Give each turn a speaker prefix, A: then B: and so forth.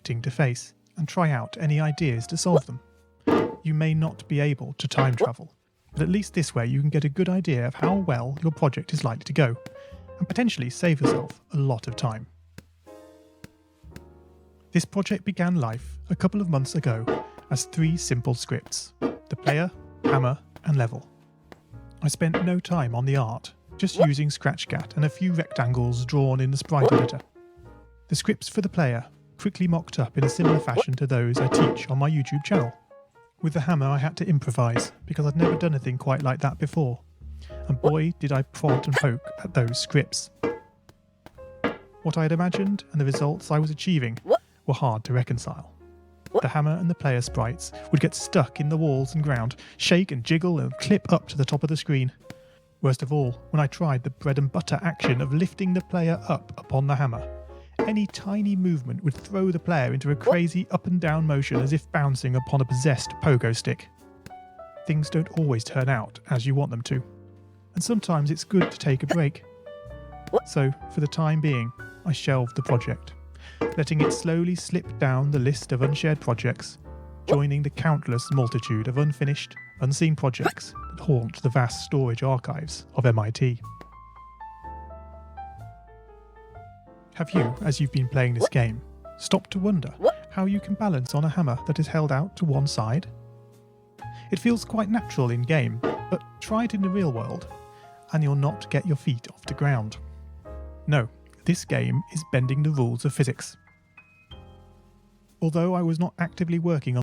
A: expecting to face and try out any ideas to solve them. You may not be able to time travel, but at least this way you can get a good idea of how well your project is likely to go, and potentially save yourself a lot of time. This project began life a couple of months ago as 3 simple scripts: the player, hammer, and level. I spent no time on the art, just using Scratchcat and a few rectangles drawn in the sprite editor. The scripts for the player quickly mocked up in a similar fashion to those I teach on my YouTube channel. With the hammer I had to improvise because I'd never done anything quite like that before, and boy did I prod and poke at those scripts. What I had imagined and the results I was achieving were hard to reconcile. The hammer and the player sprites would get stuck in the walls and ground, shake and jiggle and clip up to the top of the screen. Worst of all, when I tried the bread and butter action of lifting the player up upon the hammer, any tiny movement would throw the player into a crazy up and down motion as if bouncing upon a possessed pogo stick. Things don't always turn out as you want them to, and sometimes it's good to take a break. So, for the time being, I shelved the project, letting it slowly slip down the list of unshared projects, joining the countless multitude of unfinished, unseen projects that haunt the vast storage archives of MIT. Have you, as you've been playing this game, stopped to wonder how you can balance on a hammer that is held out to one side? It feels quite natural in game, but try it in the real world, and you'll not get your feet off the ground. No, this game is bending the rules of physics. Although I was not actively working on